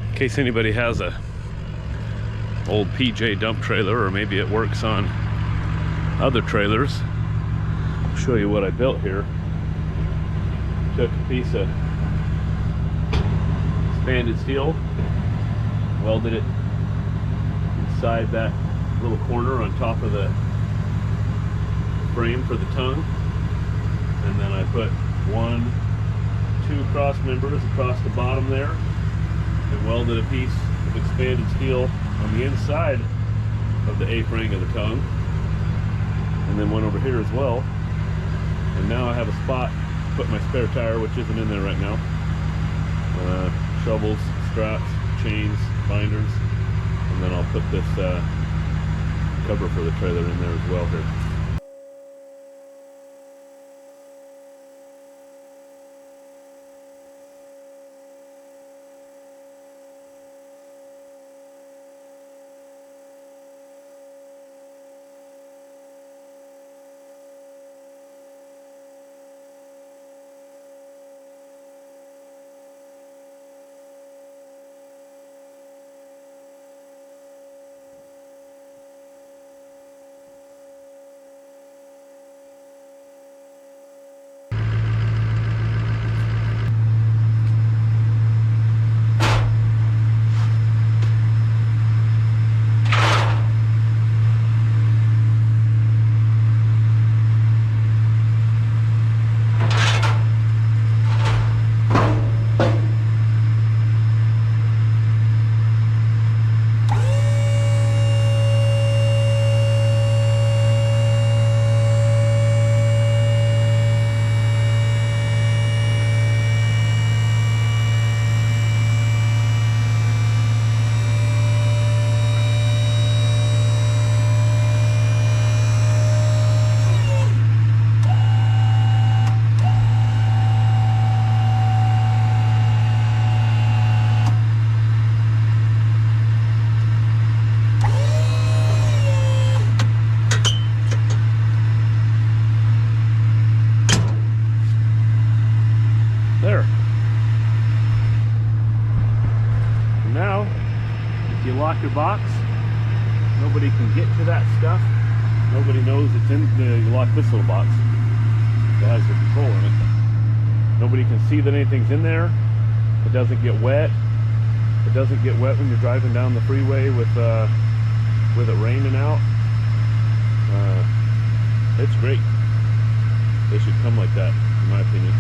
In case anybody has a old PJ dump trailer, or maybe it works on other trailers, I'll show you what I built here. Took a piece of expanded steel, welded it inside that little corner on top of the frame for the tongue, and then I put 2 cross members across the bottom there, and welded a piece of expanded steel on the inside of the A-frame of the tongue, and then one over here as well. And now I have a spot to put my spare tire, which isn't in there right now. Shovels, straps, chains, binders, and then I'll put this cover for the trailer in there as well here. Lock your box, nobody can get to that stuff, nobody knows it's in the, you lock this little box that has the control in it, nobody can see that anything's in there, it doesn't get wet, when you're driving down the freeway with it raining out. It's great. They should come like that, in my opinion.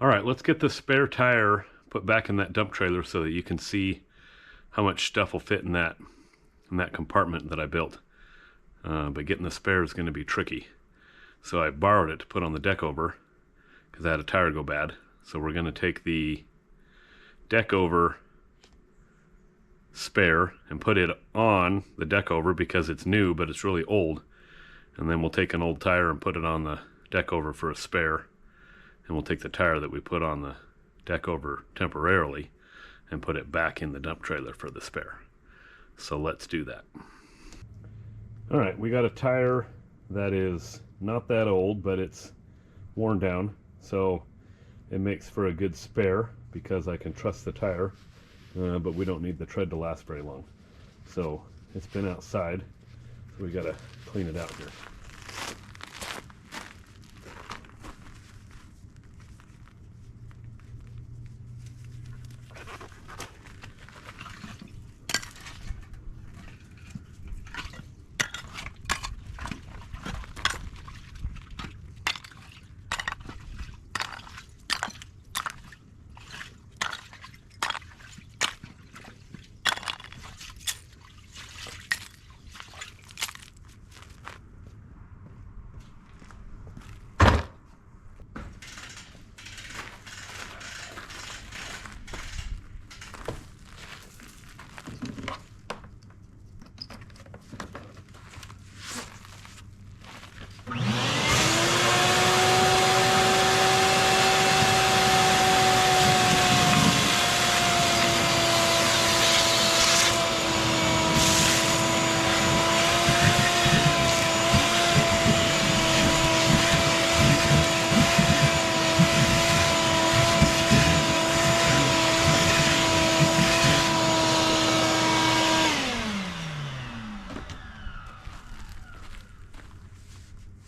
All right, let's get the spare tire put back in that dump trailer so that you can see how much stuff will fit in that compartment that I built. But getting the spare is going to be tricky. So I borrowed it to put on the deck over because I had a tire go bad. So we're going to take the deck over spare and put it on the deck over because it's new, but it's really old. And then we'll take an old tire and put it on the deck over for a spare. And we'll take the tire that we put on the deck over temporarily and put it back in the dump trailer for the spare. So let's do that. All right, we got a tire that is not that old, but it's worn down. So it makes for a good spare because I can trust the tire, but we don't need the tread to last very long. So it's been outside, so we gotta clean it out here.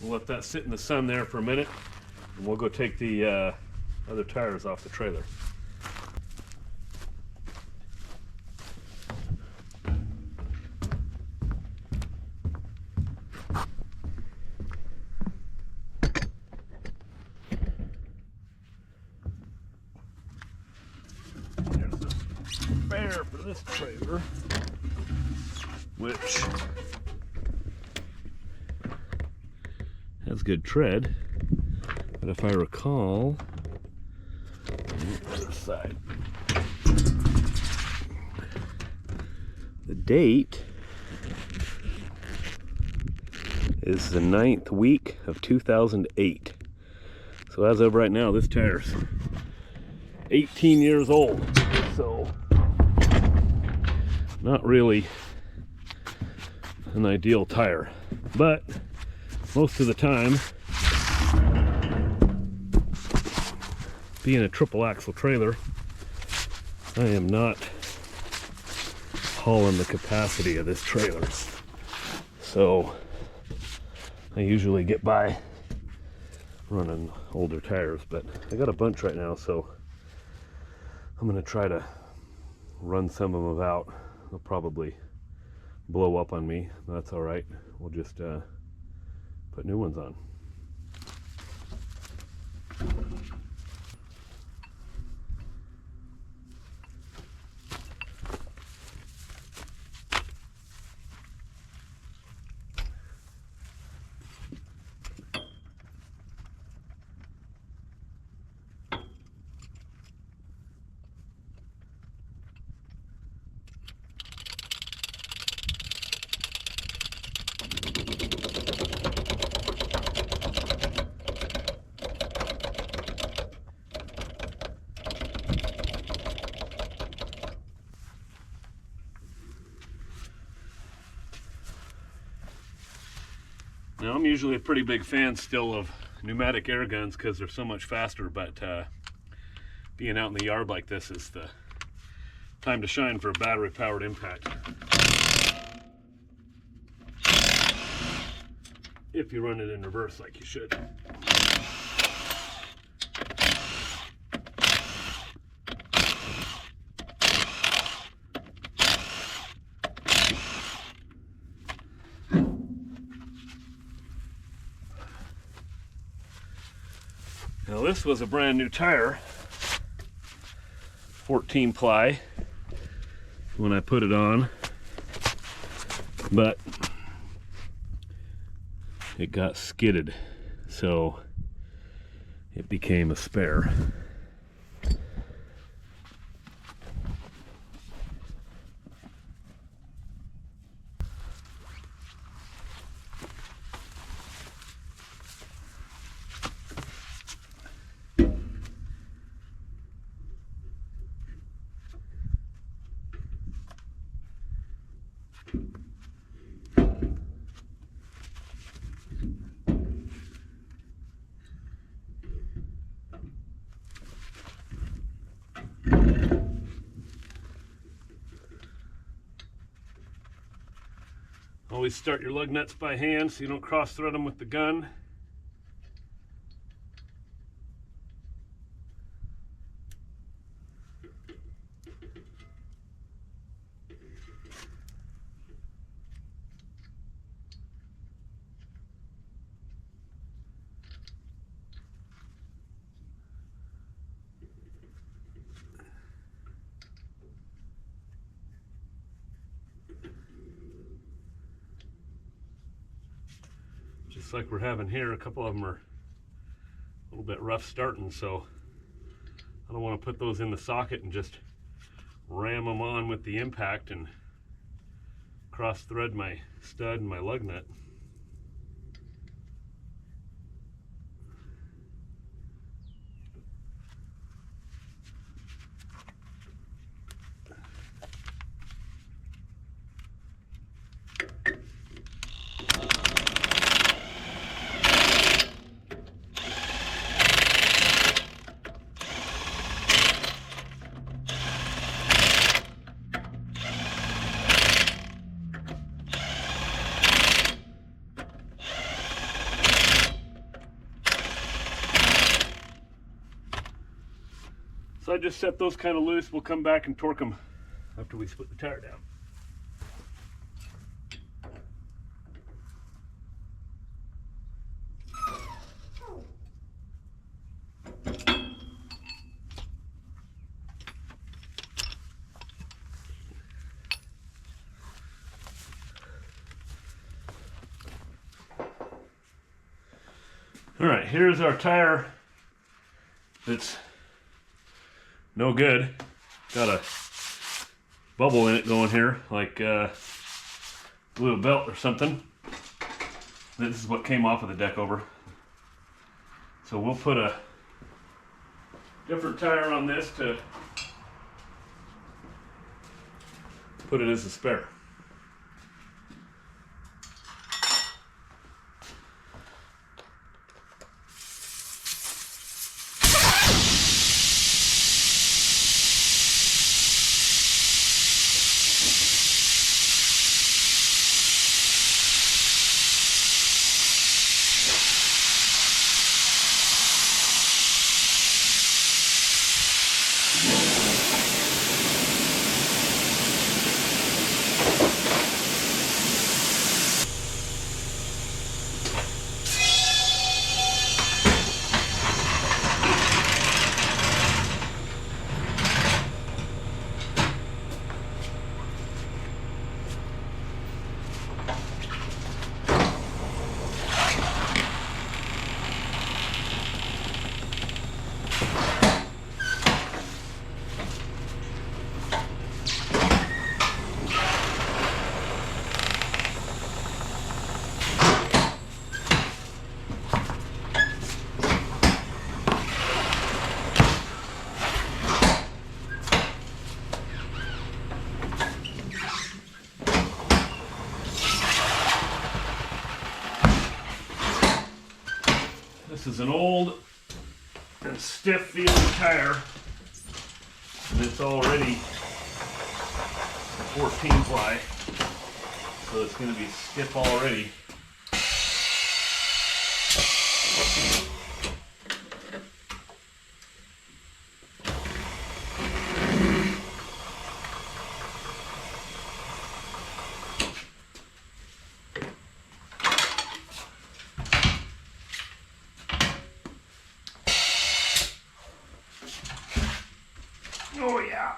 We'll let that sit in the sun there for a minute, and we'll go take the other tires off the trailer. There's the spare for this trailer, which has good tread, but if I recall, on the other side, the date is the 9th week of 2008. So as of right now, this tire's 18 years old, so not really an ideal tire, but most of the time, being a triple axle trailer, I am not hauling the capacity of this trailer. So I usually get by running older tires, but I got a bunch right now, so I'm gonna try to run some of them out. They'll probably blow up on me, but that's all right. We'll just put new ones on. Now, I'm usually a pretty big fan still of pneumatic air guns because they're so much faster, but being out in the yard like this is the time to shine for a battery-powered impact. If you run it in reverse like you should. Now this was a brand new tire, 14 ply when I put it on, but it got skidded, so it became a spare. Always start your lug nuts by hand so you don't cross thread them with the gun. Just like we're having here, a couple of them are a little bit rough starting, so I don't want to put those in the socket and just ram them on with the impact and cross thread my stud and my lug nut. So I just set those kind of loose. We'll come back and torque them after we split the tire down. All right, here's our tire that's no good. Got a bubble in it going here, like blew a belt or something. This is what came off of the deck over. So we'll put a different tire on this to put it as a spare. This is an old and stiff feeling tire, and it's already 14 ply, so it's going to be stiff already. Oh yeah.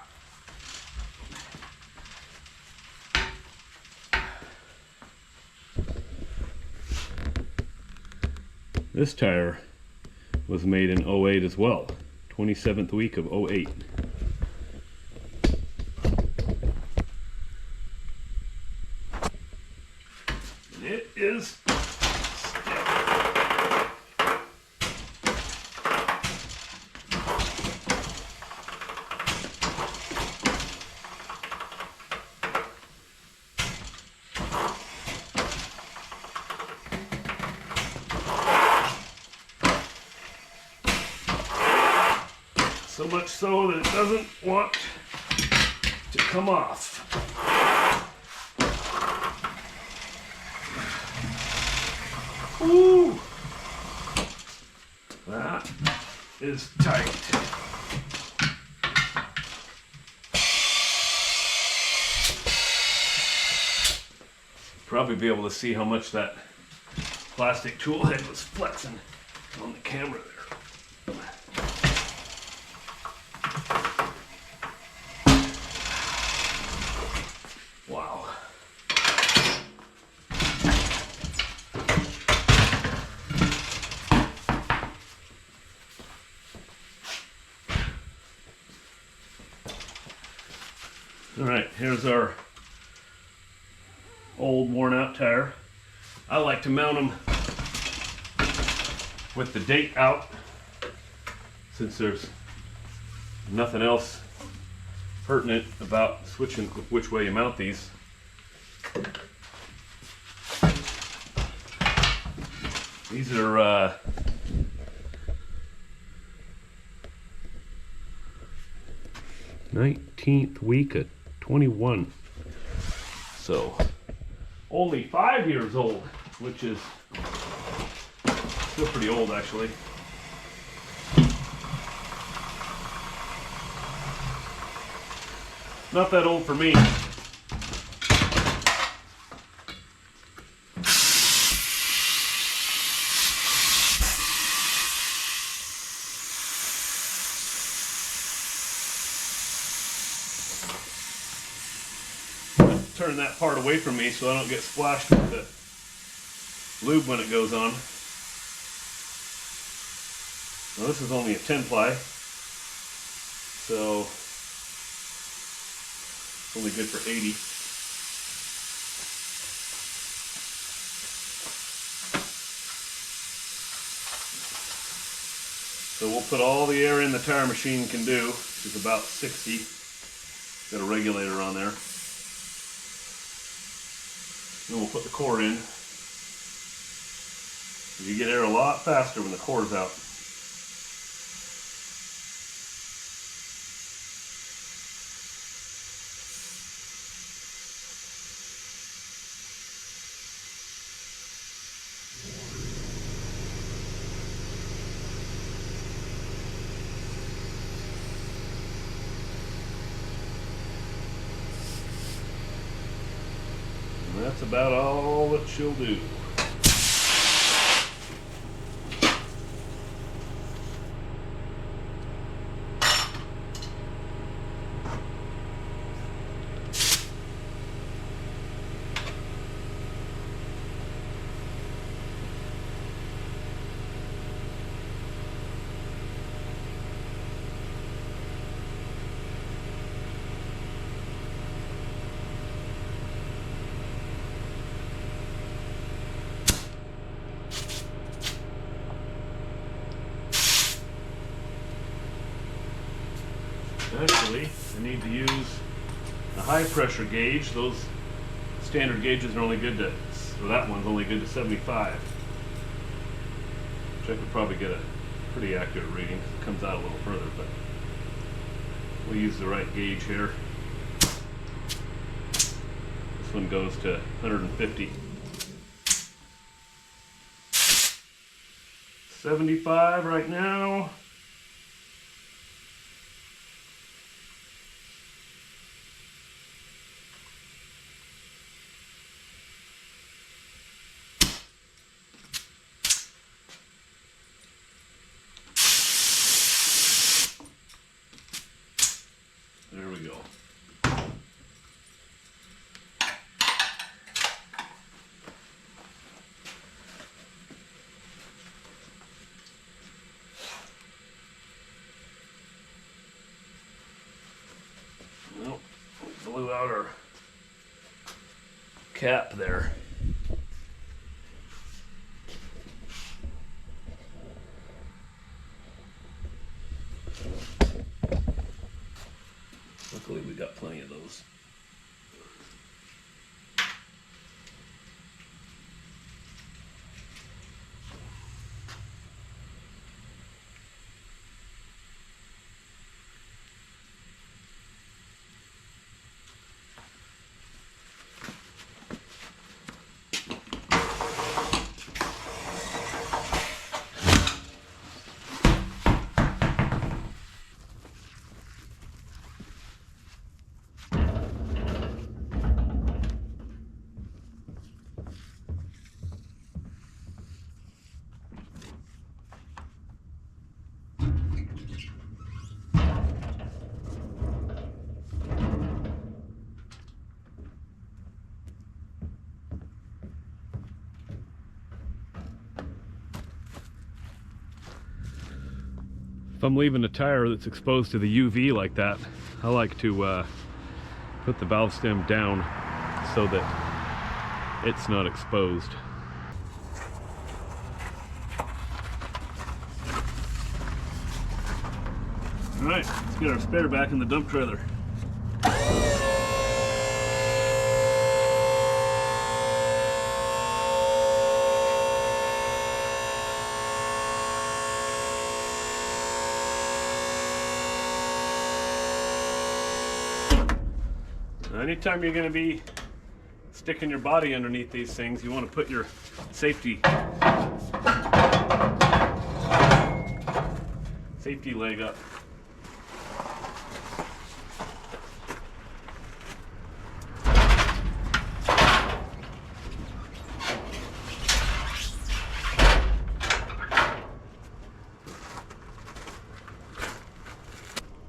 This tire was made in 08 as well. 27th week of 08. And it is so much so that it doesn't want to come off. Ooh, that is tight. Probably be able to see how much that plastic tool head was flexing on the camera there. Wow. All right, here's our old worn out tire. I like to mount them with the date out, since there's nothing else pertinent about switching which way you mount these. These are 19th week of 21, so only 5 years old, which is still pretty old actually. Not that old for me. Turn that part away from me so I don't get splashed with the lube when it goes on. Now this is only a 10 ply, so it's only good for 80. So we'll put all the air in the tire machine can do, which is about 60. Got a regulator on there. Then we'll put the core in. You get air a lot faster when the core's out. And that's about all that she'll do. Actually, I need to use a high pressure gauge. Those standard gauges are only good to, or that one's only good to 75. Which I could probably get a pretty accurate reading because it comes out a little further, but we'll use the right gauge here. This one goes to 150. 75 right now. cap there. Luckily we got plenty of those. If I'm leaving a tire that's exposed to the UV like that, I like to put the valve stem down so that it's not exposed. All right, let's get our spare back in the dump trailer. Anytime you're going to be sticking your body underneath these things, you want to put your safety leg up.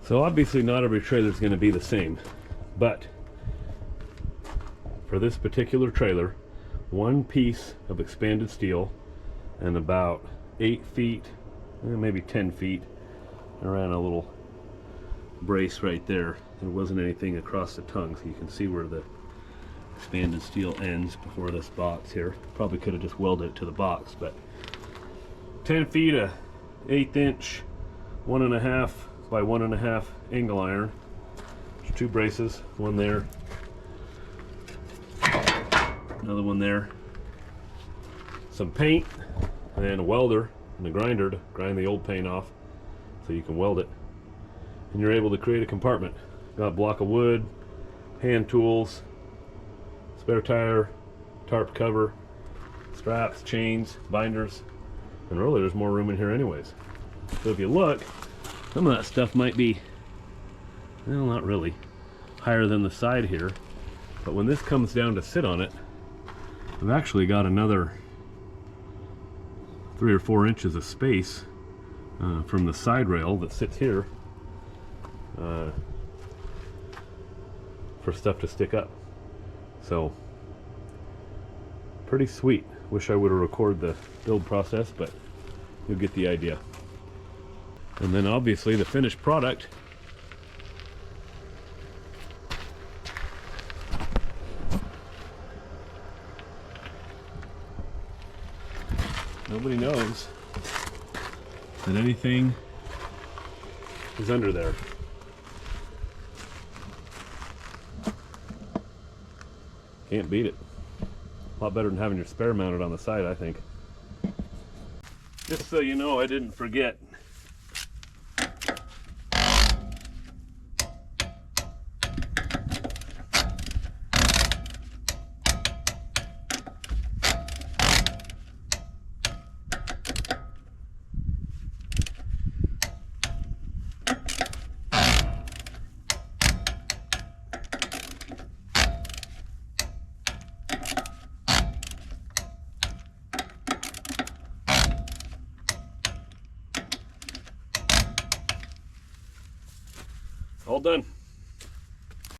So obviously not every trailer is going to be the same, but for this particular trailer, one piece of expanded steel and about 8 feet, maybe 10 feet, around a little brace right there. There wasn't anything across the tongue, so you can see where the expanded steel ends before this box here. Probably could have just welded it to the box, but 10 feet of 1/8 inch 1.5 by 1.5 angle iron. There's 2 braces, one there, another one there, some paint, and a welder and a grinder to grind the old paint off so you can weld it, and you're able to create a compartment. Got a block of wood, hand tools, spare tire, tarp cover, straps, chains, binders, and really there's more room in here anyways. So if you look, some of that stuff might be, well, not really, higher than the side here, but when this comes down to sit on it, I've actually got another 3 or 4 inches of space from the side rail that sits here for stuff to stick up. So pretty sweet. Wish I would have recorded the build process, but you'll get the idea. And then obviously the finished product nobody knows that anything is under there. Can't beat it. A lot better than having your spare mounted on the side, I think. Just so you know, I didn't forget. All done.